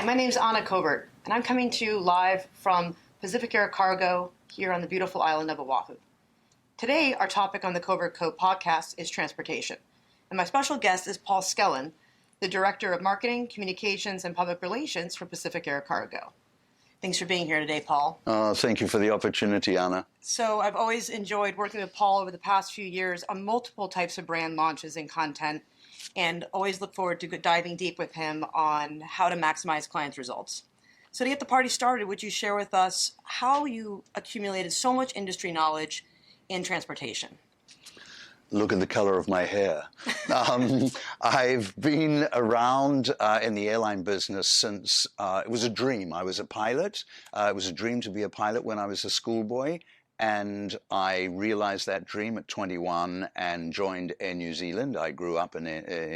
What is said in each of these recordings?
my name's Anna Covert, and I'm coming to you live from Pacific Air Cargo here on the beautiful island of Oahu. Today, our topic on the Covert Code podcast is transportation, and my special guest is Paul Skellon, the Director of Marketing, Communications, and Public Relations for Pacific Air Cargo. Thanks for being here today, Paul. Thank you for the opportunity, Anna. So I've always enjoyed working with Paul over the past few years on multiple types of brand launches and content, and always look forward to diving deep with him on how to maximize clients' results. So to get the party started, would you share with us how you accumulated so much industry knowledge in transportation? Look at the color of my hair. I've been around in the airline business since it was a dream. I was a pilot. It was a dream to be a pilot when I was a schoolboy. And I realized that dream at 21 and joined Air New Zealand. I grew up in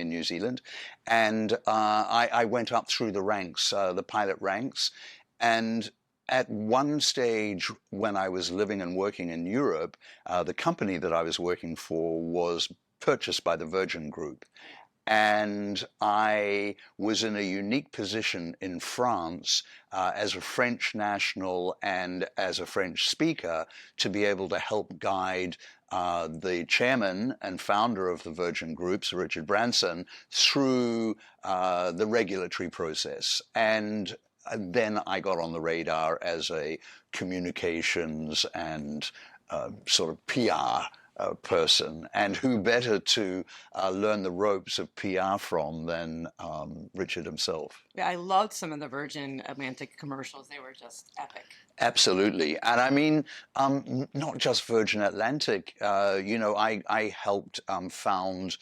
New Zealand. And I went up through the ranks, the pilot ranks. And at one stage when I was living and working in Europe, the company that I was working for was purchased by the Virgin Group. And I was in a unique position in France as a French national and as a French speaker to be able to help guide the chairman and founder of the Virgin Group, Sir Richard Branson, through the regulatory process. And then I got on the radar as a communications and sort of PR person, and who better to learn the ropes of PR from than Richard himself. Yeah, I loved some of the Virgin Atlantic commercials. They were just epic. Absolutely. And I mean, not just Virgin Atlantic. I helped found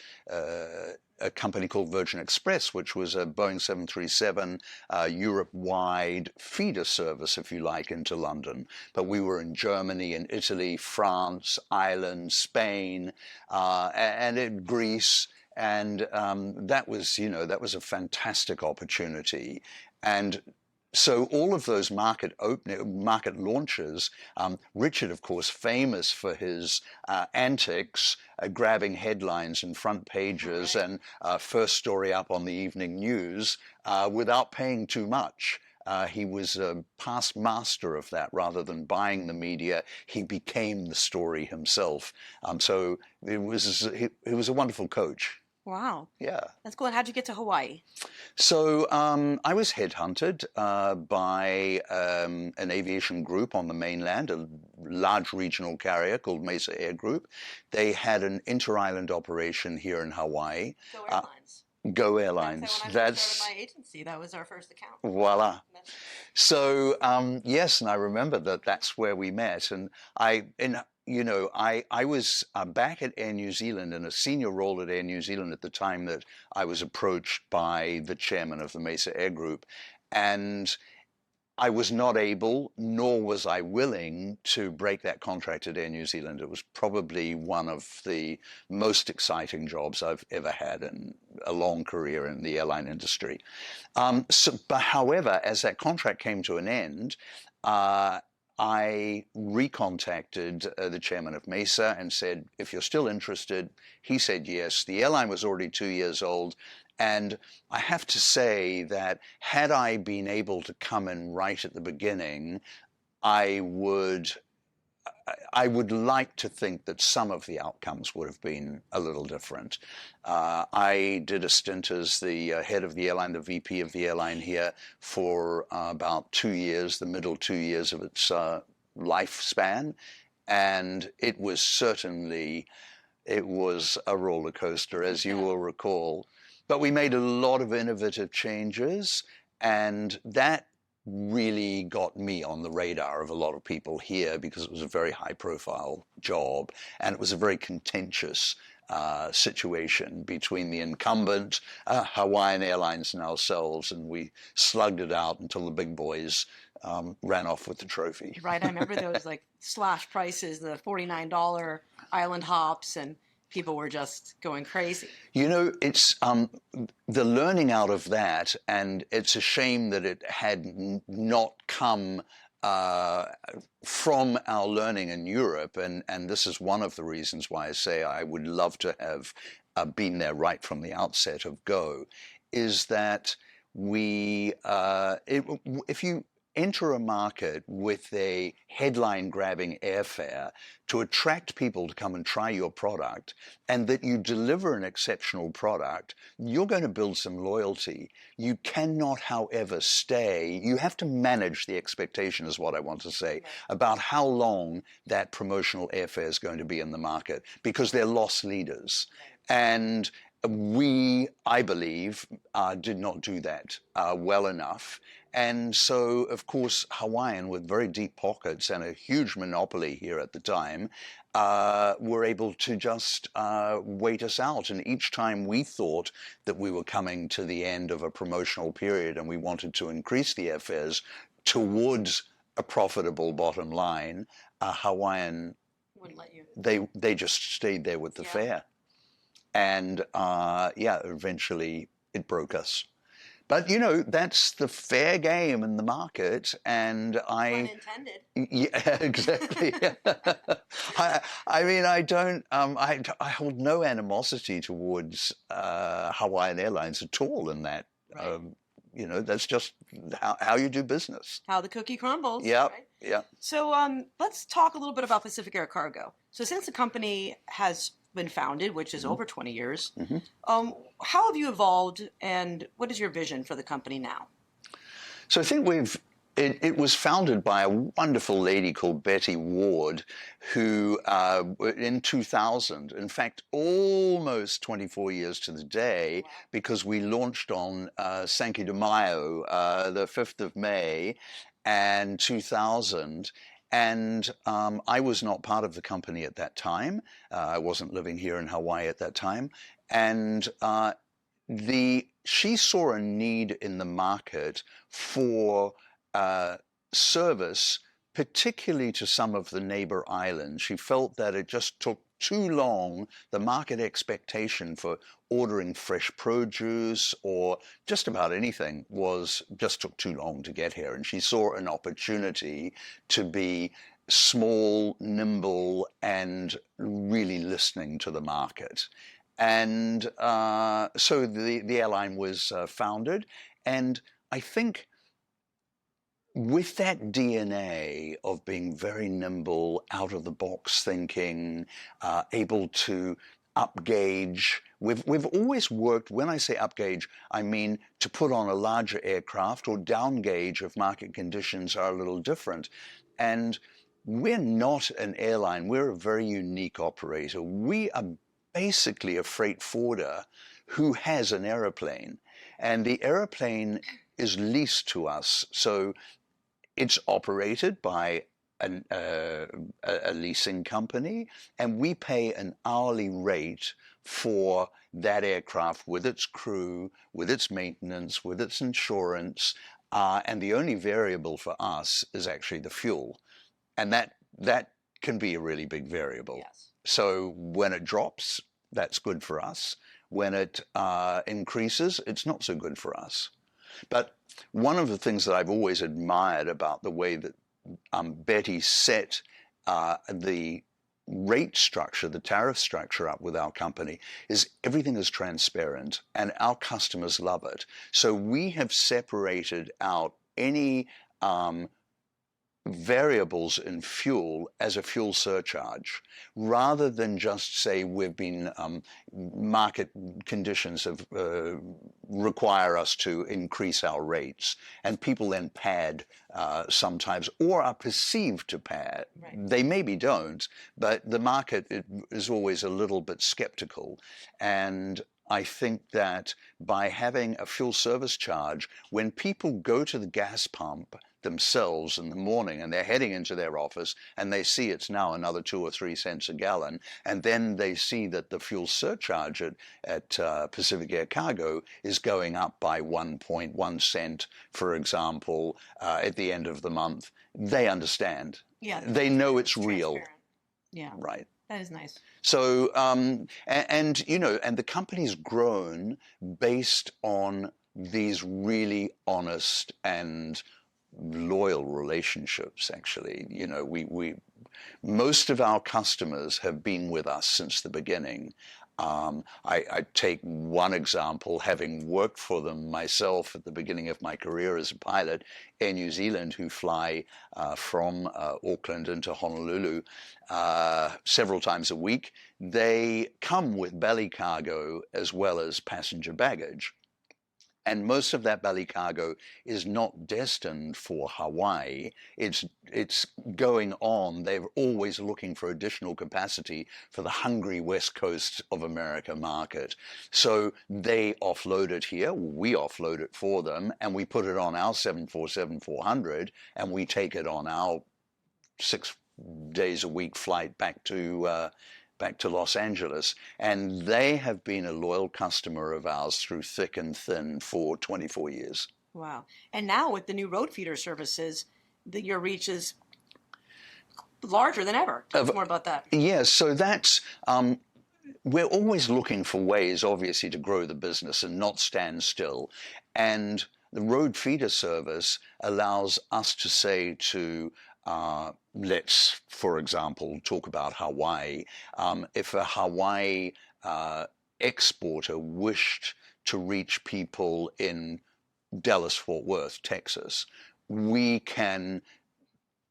a company called Virgin Express, which was a Boeing 737 Europe-wide feeder service, if you like, into London. But we were in Germany and Italy, France, Ireland, Spain, and in Greece. And that was a fantastic opportunity. And so all of those market launches, Richard, of course, famous for his antics, grabbing headlines and front pages and first story up on the evening news without paying too much. He was a past master of that. Rather than buying the media, he became the story himself. So it was a wonderful coach. Wow. Yeah. That's cool. And how'd you get to Hawaii? So I was headhunted by an aviation group on the mainland, a large regional carrier called Mesa Air Group. They had an inter-island operation here in Hawaii. Go Airlines. Go Airlines. When I first started my agency, that was our first account. Voila. So yes, and I remember that's where we met. And I was back at Air New Zealand in a senior role at Air New Zealand at the time that I was approached by the chairman of the Mesa Air Group. And I was not able, nor was I willing, to break that contract at Air New Zealand. It was probably one of the most exciting jobs I've ever had in a long career in the airline industry. But however, as that contract came to an end, I recontacted the chairman of Mesa and said, if you're still interested. He said yes. The airline was already 2 years old. And I have to say that had I been able to come in right at the beginning, I would like to think that some of the outcomes would have been a little different. I did a stint as the head of the airline, the VP of the airline here for about 2 years, the middle 2 years of its lifespan. And it was a roller coaster, as you will recall. But we made a lot of innovative changes, and that really got me on the radar of a lot of people here because it was a very high-profile job, and it was a very contentious situation between the incumbent, Hawaiian Airlines, and ourselves, and we slugged it out until the big boys ran off with the trophy. Right, I remember those like slash prices, the $49 island hops, and people were just going crazy. You know, it's the learning out of that, and it's a shame that it had not come from our learning in Europe, and this is one of the reasons why I say I would love to have been there right from the outset of Go, is that if you enter a market with a headline-grabbing airfare to attract people to come and try your product, and that you deliver an exceptional product, you're going to build some loyalty. You cannot, however, stay. You have to manage the expectation, is what I want to say, about how long that promotional airfare is going to be in the market, because they're loss leaders. And we, I believe, did not do that well enough. And so, of course, Hawaiian, with very deep pockets and a huge monopoly here at the time, were able to just wait us out. And each time we thought that we were coming to the end of a promotional period and we wanted to increase the airfares towards a profitable bottom line, Hawaiian, Wouldn't let you. they just stayed there with the fare. And eventually it broke us. But that's the fair game in the market, and Pun intended. Yeah, exactly. I mean, I don't. I hold no animosity towards Hawaiian Airlines at all in that. Right. That's just how you do business. How the cookie crumbles. Yeah, Right? yeah. So let's talk a little bit about Pacific Air Cargo. So since the company has been founded, which is over 20 years, how have you evolved, and what is your vision for the company now? So I think it was founded by a wonderful lady called Betty Ward, who in 2000, in fact, almost 24 years to the day, because we launched on Cinco de Mayo, the 5th of May, and 2000. And I was not part of the company at that time. I wasn't living here in Hawaii at that time. And she saw a need in the market for service, particularly to some of the neighbor islands. She felt that it just took too long. The market expectation for ordering fresh produce or just about anything just took too long to get here. And she saw an opportunity to be small, nimble, and really listening to the market. And so the airline was founded. And I think with that DNA of being very nimble, out of the box thinking, able to upgauge, we've always worked, when I say upgauge, I mean to put on a larger aircraft or downgauge if market conditions are a little different. And we're not an airline, we're a very unique operator. We are basically a freight forwarder who has an airplane, and the airplane is leased to us. So it's operated by a leasing company, and we pay an hourly rate for that aircraft with its crew, with its maintenance, with its insurance, and the only variable for us is actually the fuel. And that can be a really big variable. Yes. So when it drops, that's good for us. When it increases, it's not so good for us. But one of the things that I've always admired about the way that Betty set the rate structure, the tariff structure up with our company is everything is transparent and our customers love it. So we have separated out any variables in fuel as a fuel surcharge, rather than just say we've been market conditions have require us to increase our rates, and people then pad sometimes or are perceived to pad. Right. They maybe don't, but the market is always a little bit skeptical. And I think that by having a fuel service charge, when people go to the gas pump themselves in the morning and they're heading into their office and they see it's now another 2 or 3 cents a gallon, and then they see that the fuel surcharge at Pacific Air Cargo is going up by 1.1 cent, for example, at the end of the month, they understand. Yeah. They know it's real. Yeah. Right. That is nice. So, and the company's grown based on these really honest and loyal relationships. Actually, we most of our customers have been with us since the beginning. I take one example, having worked for them myself at the beginning of my career as a pilot, Air New Zealand, who fly from Auckland into Honolulu several times a week. They come with belly cargo as well as passenger baggage. And most of that belly cargo is not destined for Hawaii. It's going on. They're always looking for additional capacity for the hungry West Coast of America market. So they offload it here. We offload it for them, and we put it on our 747-400, and we take it on our 6 days a week flight back to Los Angeles. And they have been a loyal customer of ours through thick and thin for 24 years. Wow. And now with the new road feeder services, your reach is larger than ever. Tell us more about that. Yes, so that's, we're always looking for ways, obviously, to grow the business and not stand still. And the road feeder service allows us to say to let's, for example, talk about Hawaii. If a Hawaii exporter wished to reach people in Dallas-Fort Worth, Texas, we can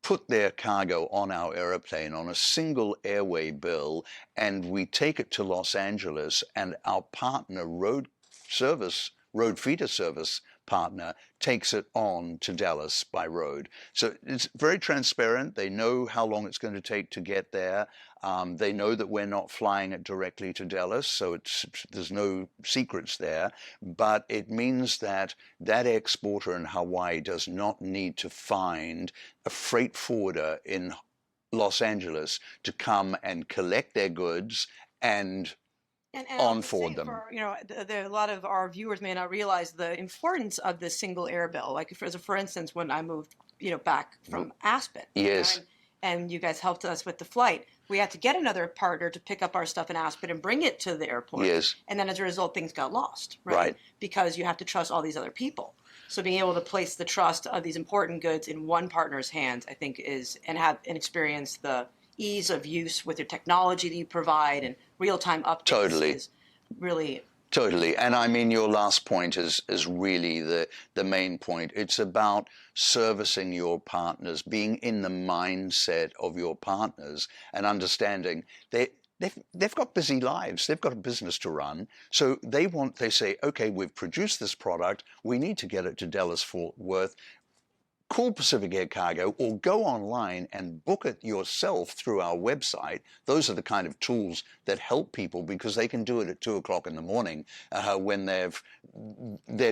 put their cargo on our airplane on a single airway bill, and we take it to Los Angeles, and our partner road feeder service partner takes it on to Dallas by road. So it's very transparent. They know how long it's going to take to get there. They know that we're not flying it directly to Dallas, so there's no secrets there. But it means that that exporter in Hawaii does not need to find a freight forwarder in Los Angeles to come and collect their goods and on for them. A lot of our viewers may not realize the importance of the single air bill. Like, for instance, when I moved, back from Aspen, yes, and you guys helped us with the flight, we had to get another partner to pick up our stuff in Aspen and bring it to the airport. Yes, and then as a result, things got lost, right? Because you have to trust all these other people. So being able to place the trust of these important goods in one partner's hands, I think, and experience the ease of use with your technology that you provide and real-time updates is really... Totally. And I mean, your last point is really the main point. It's about servicing your partners, being in the mindset of your partners and understanding they've got busy lives. They've got a business to run. So they say, okay, we've produced this product. We need to get it to Dallas-Fort Worth. Call Pacific Air Cargo or go online and book it yourself through our website. Those are the kind of tools that help people because they can do it at 2 o'clock in the morning when their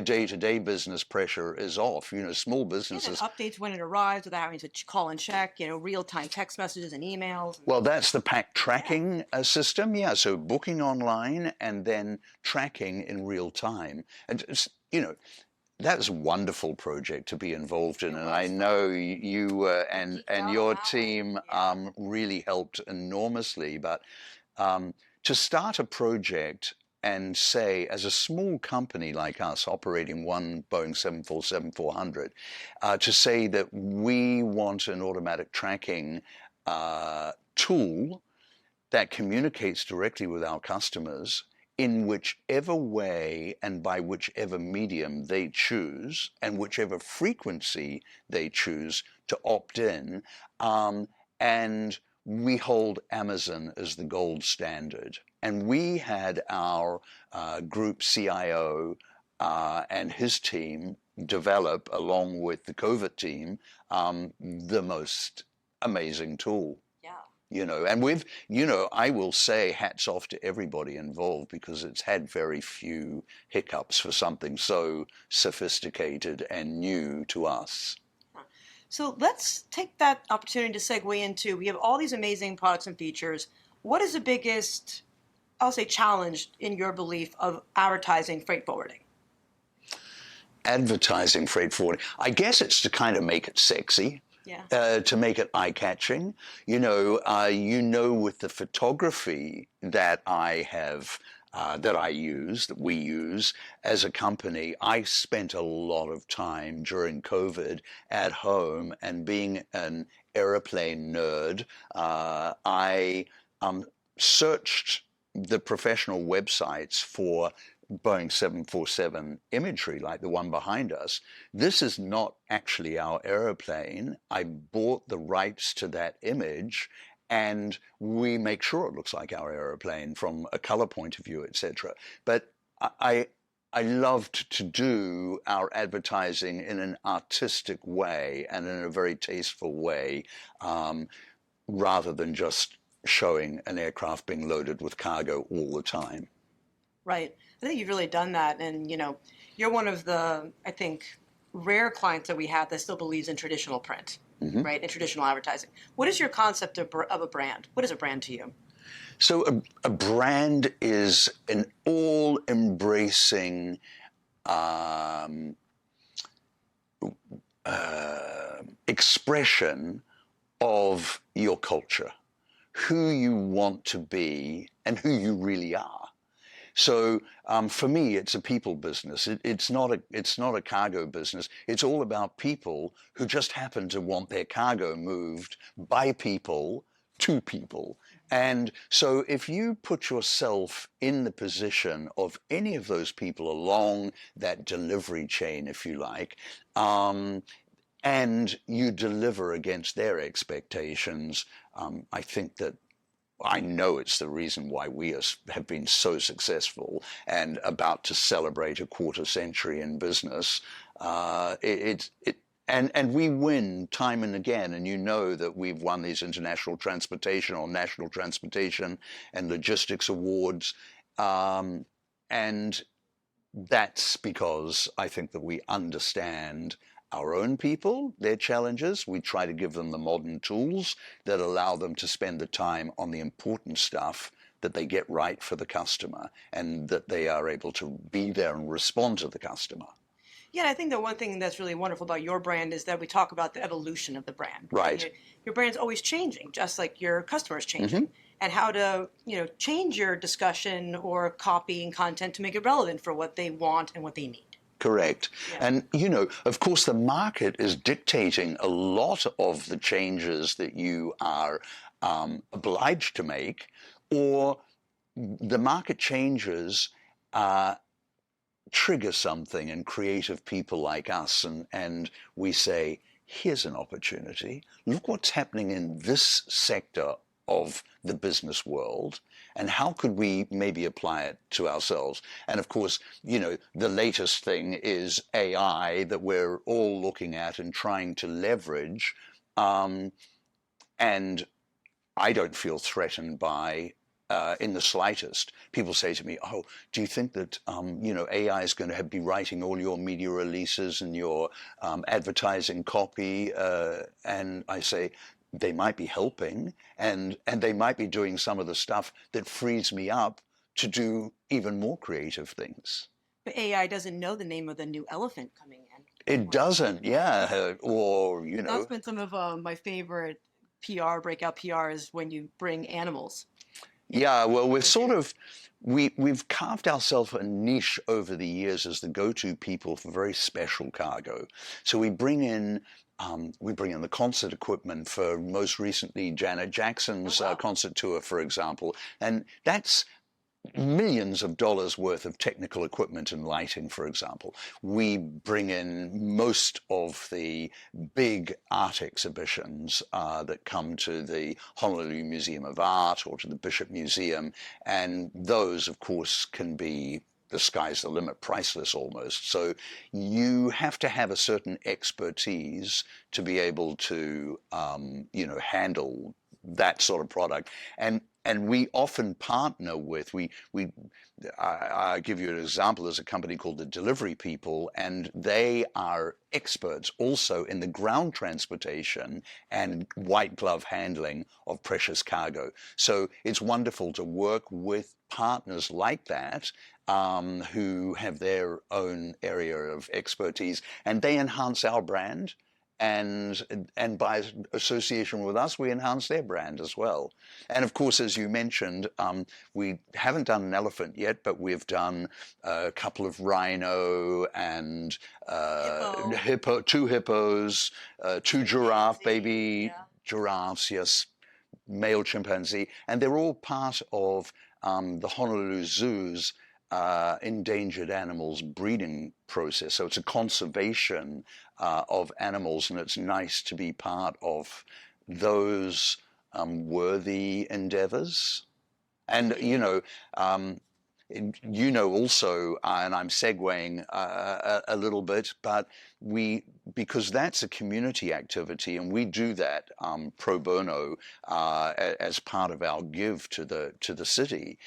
day-to-day business pressure is off. Small businesses. And updates when it arrives without having to call and check, real-time text messages and emails. Well, that's the pack tracking system. Yeah, so booking online and then tracking in real time. And, that was a wonderful project to be involved in, and I know you and your team really helped enormously. But to start a project and say, as a small company like us operating one Boeing 747-400, to say that we want an automatic tracking tool that communicates directly with our customers in whichever way and by whichever medium they choose and whichever frequency they choose to opt in. And we hold Amazon as the gold standard. And we had our group CIO and his team develop, along with the Covert team, the most amazing tool. And I will say hats off to everybody involved because it's had very few hiccups for something so sophisticated and new to us. So let's take that opportunity to segue into, we have all these amazing products and features. What is the biggest, I'll say, challenge in your belief of advertising freight forwarding? Advertising freight forwarding. I guess it's to kind of make it sexy. Yeah. To make it eye-catching. With the photography that that we use as a company, I spent a lot of time during COVID at home, and being an airplane nerd, I searched the professional websites for Boeing 747 imagery, like the one behind us, this is not actually our aeroplane. I bought the rights to that image, and we make sure it looks like our aeroplane from a color point of view, etc. But I, I loved to do our advertising in an artistic way and in a very tasteful way, rather than just showing an aircraft being loaded with cargo all the time. Right. I think you've really done that. And, you're one of the, I think, rare clients that we have that still believes in traditional print, right? And traditional advertising. What is your concept of a brand? What is a brand to you? So a brand is an all-embracing expression of your culture, who you want to be and who you really are. So for me, it's a people business. It's not a cargo business. It's all about people who just happen to want their cargo moved by people to people. And so if you put yourself in the position of any of those people along that delivery chain, if you like, and you deliver against their expectations, I think that I know it's the reason why we have been so successful and about to celebrate a quarter century in business. And we win time and again, and you know that we've won these international transportation or national transportation and logistics awards, and that's because I think that we understand our own people, their challenges. We try to give them the modern tools that allow them to spend the time on the important stuff that they get right for the customer, and that they are able to be there and respond to the customer. Yeah, I think the one thing that's really wonderful about your brand is that we talk about the evolution of the brand. Right. Your brand's always changing, just like your customers changing, and how to change your discussion or copy and content to make it relevant for what they want and what they need. Correct. Yeah. And, of course, the market is dictating a lot of the changes that you are obliged to make, or the market changes trigger something in creative people like us, and we say, here's an opportunity. Look what's happening in this sector of the business world, and how could we maybe apply it to ourselves? And of course, the latest thing is AI that we're all looking at and trying to leverage. And I don't feel threatened by in the slightest. People say to me, "Oh, do you think that AI is going to be writing all your media releases and your advertising copy?" And I say, they might be helping, and they might be doing some of the stuff that frees me up to do even more creative things. But AI doesn't know the name of the new elephant coming in. It doesn't, yeah. Or That's been some of my favorite breakout PR is when you bring animals. Yeah, well, we've carved ourselves a niche over the years as the go-to people for very special cargo. So we bring in the concert equipment for most recently Janet Jackson's concert tour, for example, and that's millions of dollars worth of technical equipment and lighting, for example. We bring in most of the big art exhibitions that come to the Honolulu Museum of Art or to the Bishop Museum, and those, of course, can be the sky's the limit, priceless almost. So you have to have a certain expertise to be able to, handle that sort of product. And we often partner with, I give you an example. There's a company called the Delivery People, and they are experts also in the ground transportation and white glove handling of precious cargo. So it's wonderful to work with partners like that who have their own area of expertise, and they enhance our brand. And by association with us, we enhance their brand as well. And of course, as you mentioned, we haven't done an elephant yet, but we've done a couple of rhino and two hippos, two baby giraffes, yes, male chimpanzee, and they're all part of the Honolulu Zoo's endangered animals breeding process. So it's a conservation of animals, and it's nice to be part of those worthy endeavors. And also, and I'm segueing a little bit, but because that's a community activity, and we do that pro bono as part of our give to the city,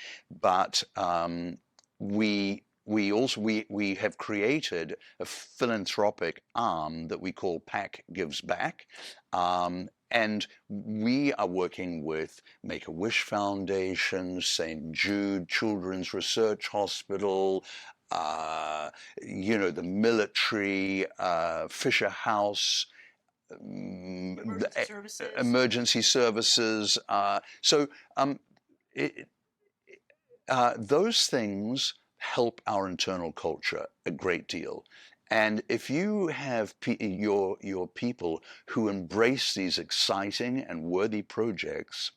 but we have created a philanthropic arm that we call PAC Gives Back. And we are working with Make-A-Wish Foundation, St. Jude Children's Research Hospital, the military, Fisher House, emergency services. Those things help our internal culture a great deal. And if you have your people who embrace these exciting and worthy projects,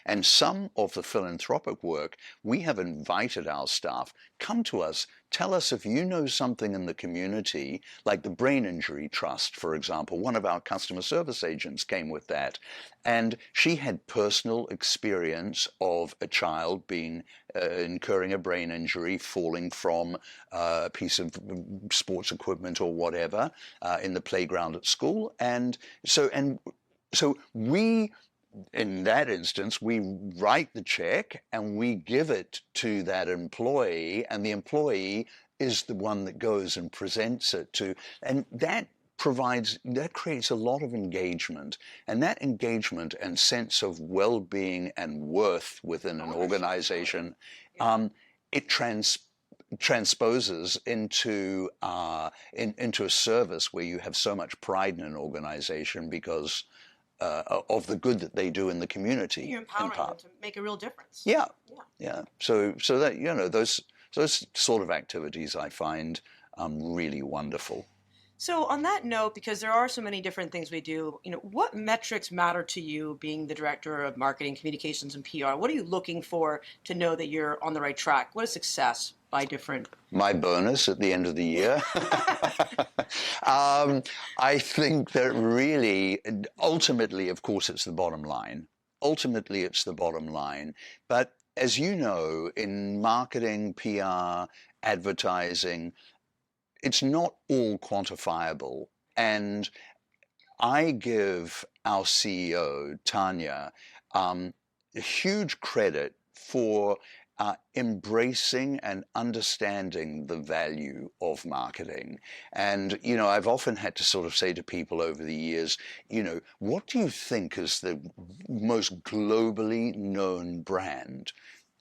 and some of the philanthropic work, we have invited our staff, come to us, tell us if you know something in the community, like the Brain Injury Trust, for example. One of our customer service agents came with that. And she had personal experience of a child incurring a brain injury, falling from a piece of sports equipment or whatever in the playground at school. And so we, in that instance, we write the check and we give it to that employee, and the employee is the one that goes and presents it to, and that creates a lot of engagement, and that engagement and sense of well-being and worth within an organization, it transposes into a service where you have so much pride in an organization because of the good that they do in the community. You're empowering them to make a real difference. Yeah. So that those sort of activities I find really wonderful. So on that note, because there are so many different things we do, what metrics matter to you, being the director of marketing, communications, and PR? What are you looking for to know that you're on the right track? What is success by different? My bonus at the end of the year. I think that really, ultimately, of course, it's the bottom line. Ultimately, it's the bottom line. But as you know, in marketing, PR, advertising, it's not all quantifiable. And I give our CEO, Tanya, huge credit for embracing and understanding the value of marketing. And, I've often had to sort of say to people over the years, what do you think is the most globally known brand?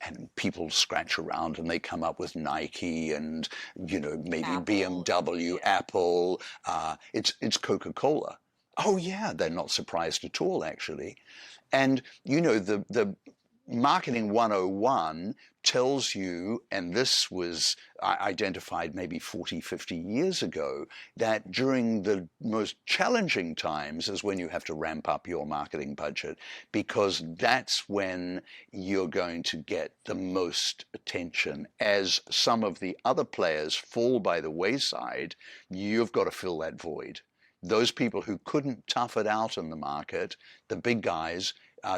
And people scratch around and they come up with Nike and, maybe Apple. BMW, Apple. It's Coca-Cola. Oh, yeah, they're not surprised at all, actually. And, the Marketing 101 tells you, and this was identified maybe 40, 50 years ago, that during the most challenging times is when you have to ramp up your marketing budget, because that's when you're going to get the most attention. As some of the other players fall by the wayside, you've got to fill that void. Those people who couldn't tough it out in the market, the big guys,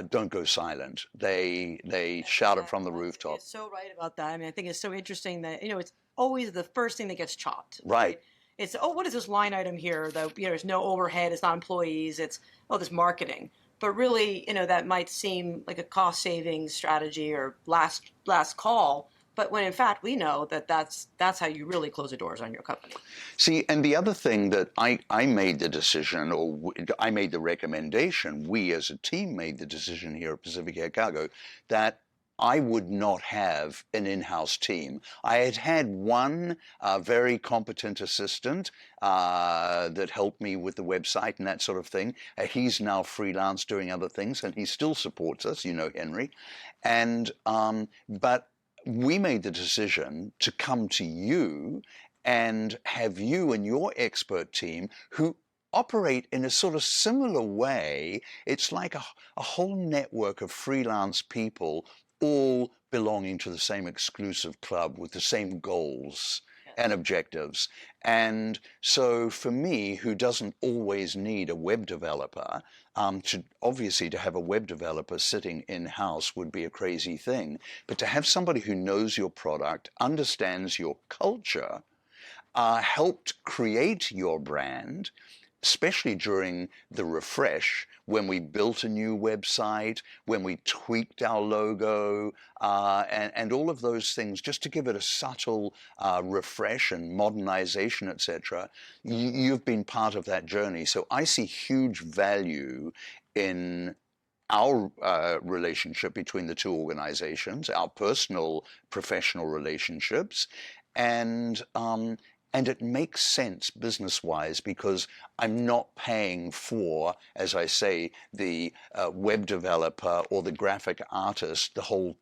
don't go silent. They shout it from the rooftop. You're so right about that. I mean, I think it's so interesting that, it's always the first thing that gets chopped. Right. It's, what is this line item here? That, there's no overhead, it's not employees, it's, this marketing. But really, that might seem like a cost saving strategy or last call. But when in fact we know that that's how you really close the doors on your company. See, and the other thing that I made the decision, or I made the recommendation, we as a team made the decision here at Pacific Air Cargo, that I would not have an in-house team. I had one very competent assistant that helped me with the website and that sort of thing. He's now freelance doing other things, and he still supports us, Henry. And but we made the decision to come to you and have you and your expert team who operate in a sort of similar way. It's like a whole network of freelance people all belonging to the same exclusive club with the same goals and objectives. And so for me, who doesn't always need a web developer, obviously to have a web developer sitting in-house would be a crazy thing. But to have somebody who knows your product, understands your culture, helped create your brand, especially during the refresh, when we built a new website, when we tweaked our logo, and all of those things, just to give it a subtle refresh and modernization, etc. You've been part of that journey. So I see huge value in our relationship between the two organizations, our personal, professional relationships, and it makes sense business-wise because I'm not paying for, as I say, the web developer or the graphic artist, the whole,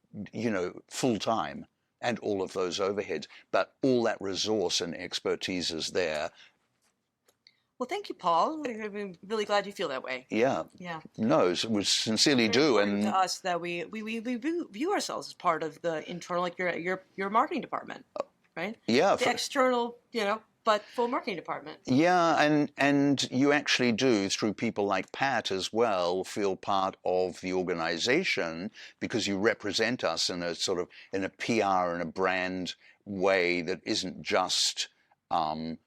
full-time and all of those overheads. But all that resource and expertise is there. Well, thank you, Paul. I'm really glad you feel that way. Yeah. Yeah. No, we sincerely do. And to us that we view ourselves as part of the internal, like your marketing department. Right? Yeah. The external, but full marketing department. Yeah, and you actually do, through people like Pat as well, feel part of the organization because you represent us in a sort of in a PR and a brand way that isn't just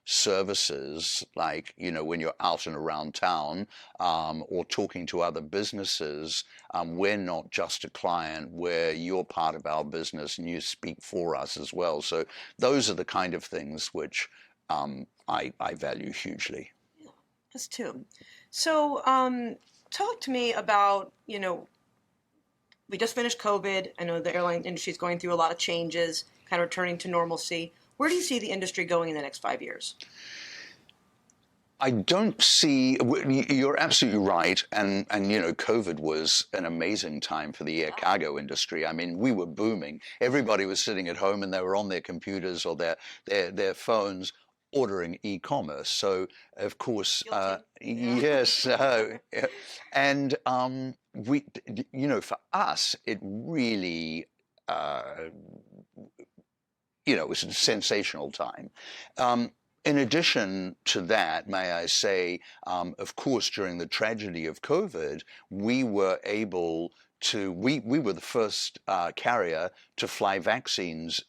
services, like, when you're out and around town or talking to other businesses. We're not just a client, you're part of our business and you speak for us as well. So those are the kind of things which I value hugely. Yeah, us too. So talk to me about, we just finished COVID. I know the airline industry is going through a lot of changes, kind of returning to normalcy. Where do you see the industry going in the next 5 years? I don't see, you're absolutely right, and COVID was an amazing time for the air cargo industry. I mean, we were booming. Everybody was sitting at home and they were on their computers or their phones ordering e-commerce. So, of course, yes, and for us, it really, it was a sensational time. In addition to that, may I say, of course, during the tragedy of COVID, we were able to, we were the first carrier to fly vaccines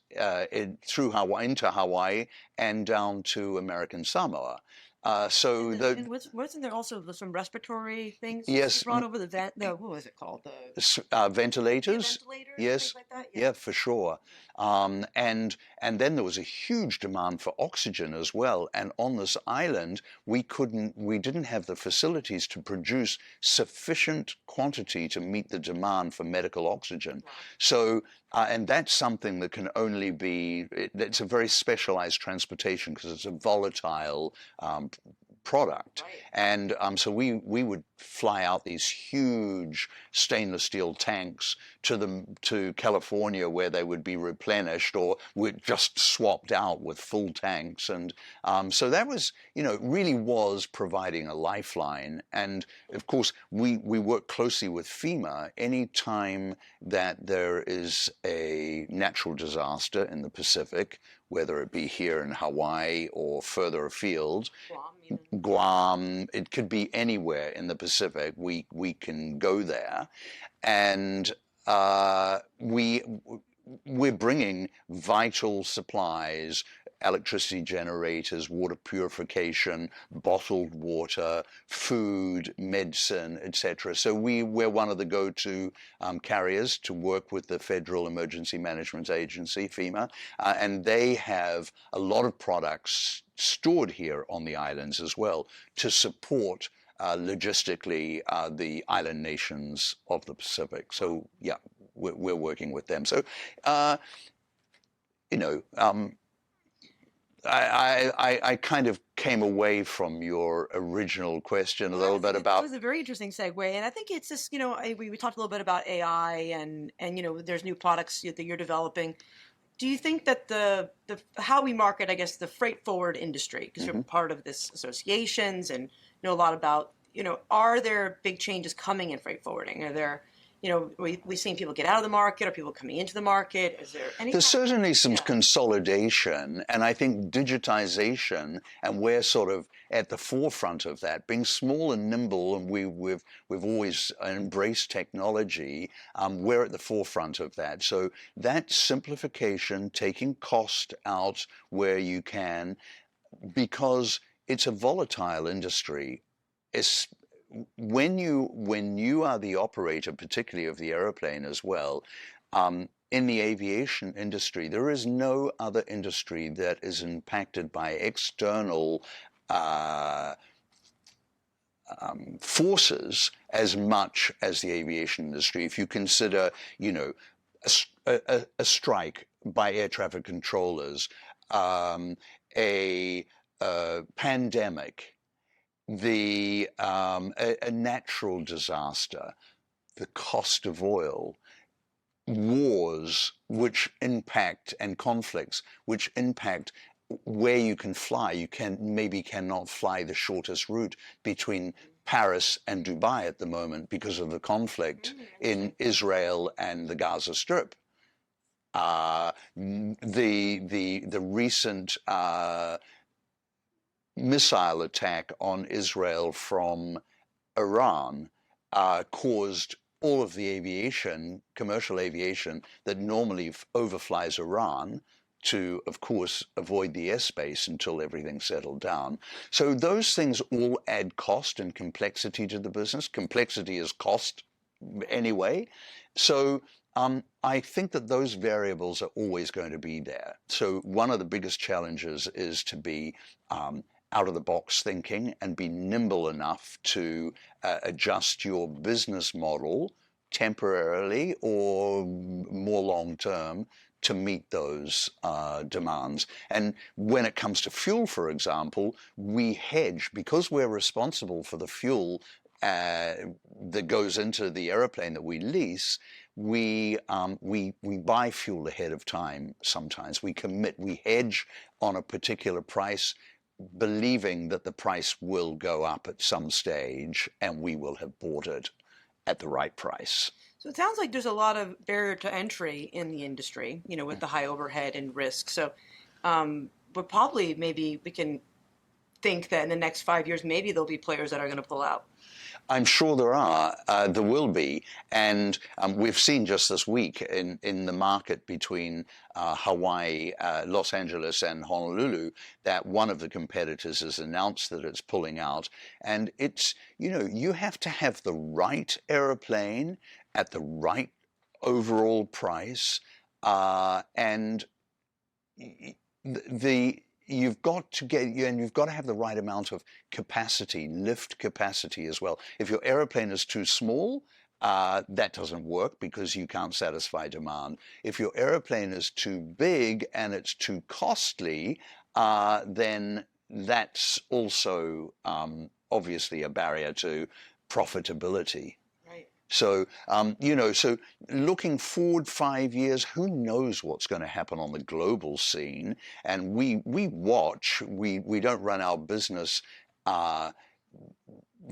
through Hawaii, into Hawaii and down to American Samoa. And wasn't there also some respiratory things? Yes. Brought over what was it called? Ventilators? Yes. Things like that? Yeah, for sure. And then there was a huge demand for oxygen as well. And on this island, we didn't have the facilities to produce sufficient quantity to meet the demand for medical oxygen. Wow. So, and that's something that can only be, it's a very specialized transportation because it's a volatile product. Right. And so we would fly out these huge stainless steel tanks to California where they would be replenished or were just swapped out with full tanks. And so that was, really was providing a lifeline. And of course, we work closely with FEMA anytime that there is a natural disaster in the Pacific, whether it be here in Hawaii or further afield. Guam, it could be anywhere in the Pacific. We can go there, and we're bringing vital supplies, electricity generators, water purification, bottled water, food, medicine, etc. So we're one of the go-to carriers to work with the Federal Emergency Management Agency, FEMA, and they have a lot of products stored here on the islands as well to support logistically the island nations of the Pacific. So yeah, we're working with them. So I kind of came away from your original question a little bit about. It was a very interesting segue, and I think it's just we talked a little bit about AI and there's new products that you're developing. Do you think that the how we market, I guess, the freight forward industry, because you're part of this associations and know a lot about, are there big changes coming in freight forwarding? Are there, we've seen people get out of the market, or people coming into the market. Is there any? There's certainly some consolidation, and I think digitization, and we're sort of at the forefront of that, being small and nimble, and we've always embraced technology. We're at the forefront of that. So that simplification, taking cost out where you can, because it's a volatile industry. It's, when you are the operator, particularly of the aeroplane as well, in the aviation industry, there is no other industry that is impacted by external forces as much as the aviation industry. If you consider, a strike by air traffic controllers, a pandemic, a natural disaster, the cost of oil, wars which impact, and conflicts which impact where you can fly. You cannot fly the shortest route between Paris and Dubai at the moment because of the conflict in Israel and the Gaza Strip. The recent missile attack on Israel from Iran caused all of the aviation, commercial aviation, that normally overflies Iran to, of course, avoid the airspace until everything settled down. So those things all add cost and complexity to the business. Complexity is cost anyway. So I think that those variables are always going to be there. So one of the biggest challenges is to be out of the box thinking and be nimble enough to adjust your business model temporarily or more long term to meet those demands. And when it comes to fuel, for example, we hedge because we're responsible for the fuel that goes into the airplane that we lease. We buy fuel ahead of time. Sometimes we hedge on a particular price, believing that the price will go up at some stage and we will have bought it at the right price. So it sounds like there's a lot of barrier to entry in the industry, with the high overhead and risk. So, but probably maybe we can think that in the next 5 years, maybe there'll be players that are going to pull out. I'm sure there are. There will be. And we've seen just this week in the market between Hawaii, Los Angeles, and Honolulu that one of the competitors has announced that it's pulling out. And it's, you have to have the right airplane at the right overall price. And you've got to have the right amount of capacity, lift capacity as well. If your airplane is too small, that doesn't work because you can't satisfy demand. If your airplane is too big and it's too costly, then that's also obviously a barrier to profitability. So, so looking forward 5 years, who knows what's going to happen on the global scene? And we watch, we don't run our business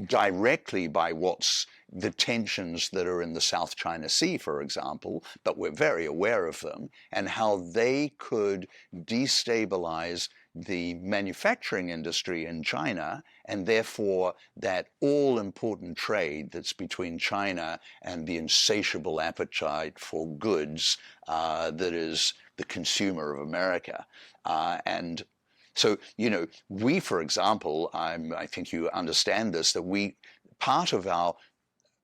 directly by what's the tensions that are in the South China Sea, for example, but we're very aware of them and how they could destabilize the manufacturing industry in China, and therefore that all-important trade that's between China and the insatiable appetite for goods that is the consumer of America. And so, we, for example, I think you understand this, that part of our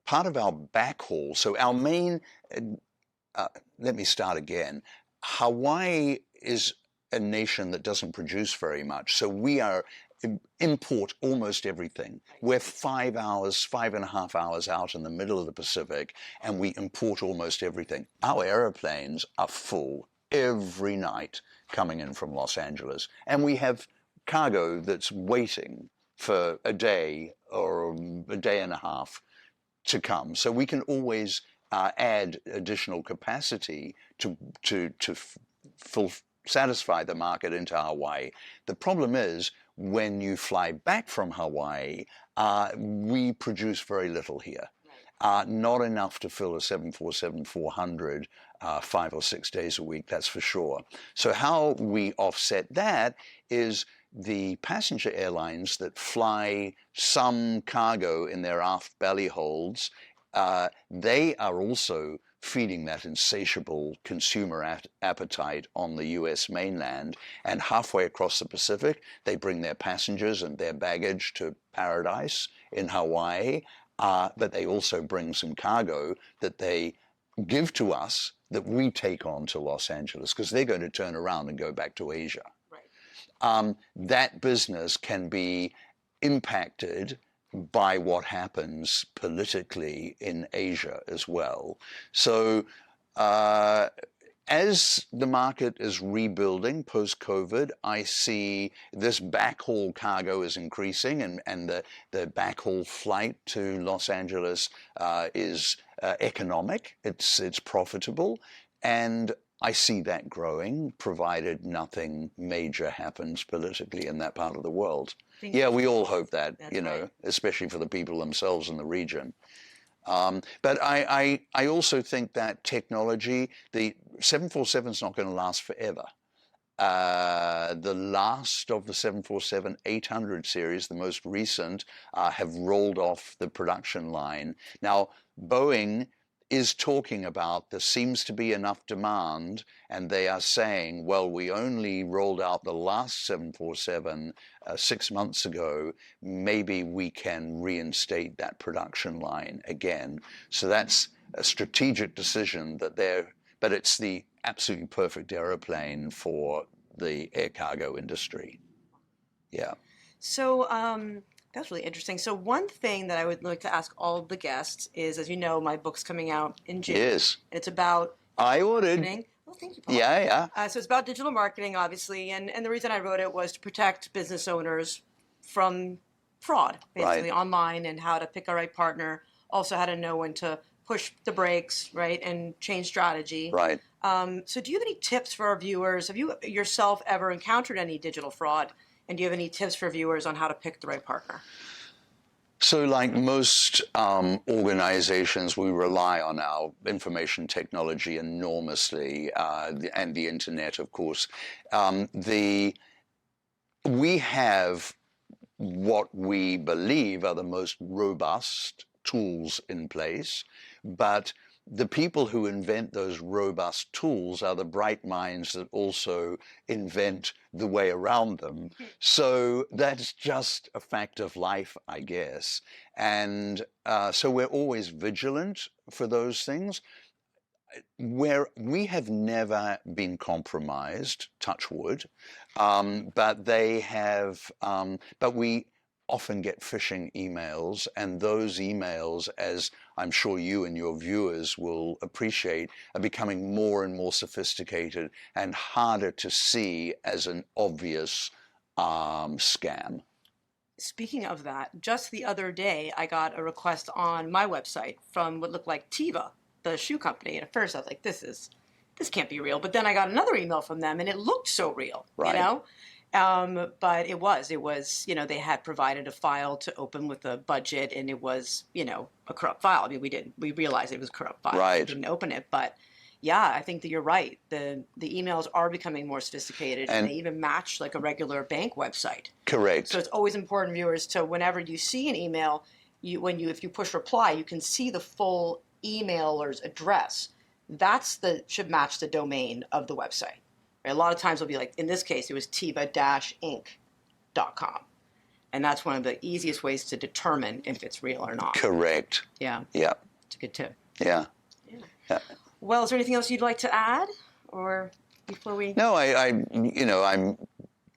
backhaul, so our main, let me start again. Hawaii is a nation that doesn't produce very much, so we import almost everything. We're 5.5 hours out in the middle of the Pacific, and we import almost everything. Our airplanes are full every night coming in from Los Angeles, and we have cargo that's waiting for a day or a day and a half to come. So we can always add additional capacity to satisfy the market into Hawaii. The problem is when you fly back from Hawaii, we produce very little here. not enough to fill a 747-400 5 or 6 days a week, that's for sure. So how we offset that is the passenger airlines that fly some cargo in their aft belly holds, they are also feeding that insatiable consumer appetite on the US mainland, and halfway across the Pacific, they bring their passengers and their baggage to Paradise in Hawaii, but they also bring some cargo that they give to us that we take on to Los Angeles, because they're going to turn around and go back to Asia. Right. That business can be impacted by what happens politically in Asia as well. So as the market is rebuilding post-COVID, I see this backhaul cargo is increasing, and the backhaul flight to Los Angeles is economic, it's profitable, and I see that growing, provided nothing major happens politically in that part of the world. Yeah, we all hope that, you know, right, especially for the people themselves in the region. But I also think that technology, the 747 is not going to last forever. The last of the 747-800 series, the most recent, have rolled off the production line. Now, Boeing is talking about there seems to be enough demand, and they are saying, well, we only rolled out the last 747 6 months ago, maybe we can reinstate that production line again. So that's a strategic decision that but it's the absolutely perfect aeroplane for the air cargo industry. Yeah. So that's really interesting. So one thing that I would like to ask all of the guests is, as you know, my book's coming out in June. Yes. It's about I ordered. Marketing. Well, thank you, Paul. Yeah. So it's about digital marketing, obviously, and the reason I wrote it was to protect business owners from fraud, basically, right, online, and how to pick a right partner. Also, how to know when to push the brakes, right, and change strategy. Right. So do you have any tips for our viewers? Have you yourself ever encountered any digital fraud? And do you have any tips for viewers on how to pick the right partner? So like most organizations, we rely on our information technology enormously, and the internet, of course. We have what we believe are the most robust tools in place, but the people who invent those robust tools are the bright minds that also invent the way around them. So that's just a fact of life, I guess. And so we're always vigilant for those things. Where we have never been compromised, touch wood, but they have, but we often get phishing emails, and those emails, as I'm sure you and your viewers will appreciate, are becoming more and more sophisticated and harder to see as an obvious scam. Speaking of that, just the other day, I got a request on my website from what looked like Teva, the shoe company. And at first I was like, this can't be real. But then I got another email from them, and it looked so real, right, you know? But it was, you know, they had provided a file to open with a budget, and it was, you know, a corrupt file. I mean, we realized it was a corrupt file. Right. So we didn't open it. But yeah, I think that you're right. The emails are becoming more sophisticated, and they even match like a regular bank website. Correct. So it's always important, viewers, to whenever you see an email, if you push reply, you can see the full emailer's address. Should match the domain of the website. A lot of times it'll be like, in this case, it was tiva-inc.com. And that's one of the easiest ways to determine if it's real or not. Correct. Yeah. Yeah. It's a good tip. Yeah. Well, is there anything else you'd like to add, or before we? No,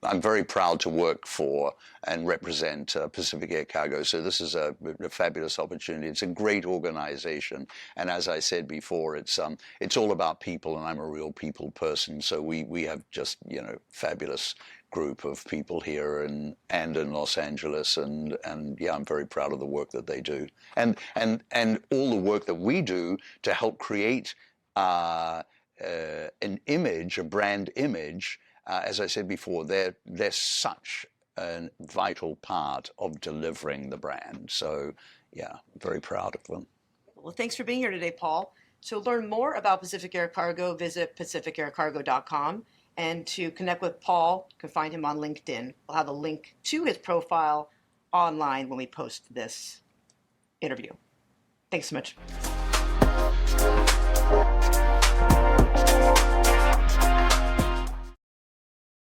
I'm very proud to work for and represent Pacific Air Cargo. So this is a fabulous opportunity. It's a great organization, and as I said before, it's all about people, and I'm a real people person. So we have just fabulous group of people here and in Los Angeles, and yeah, I'm very proud of the work that they do, and all the work that we do to help create an image, a brand image. As I said before, they're such a vital part of delivering the brand. So, yeah, very proud of them. Well, thanks for being here today, Paul. To learn more about Pacific Air Cargo, visit pacificaircargo.com. And to connect with Paul, you can find him on LinkedIn. We'll have a link to his profile online when we post this interview. Thanks so much.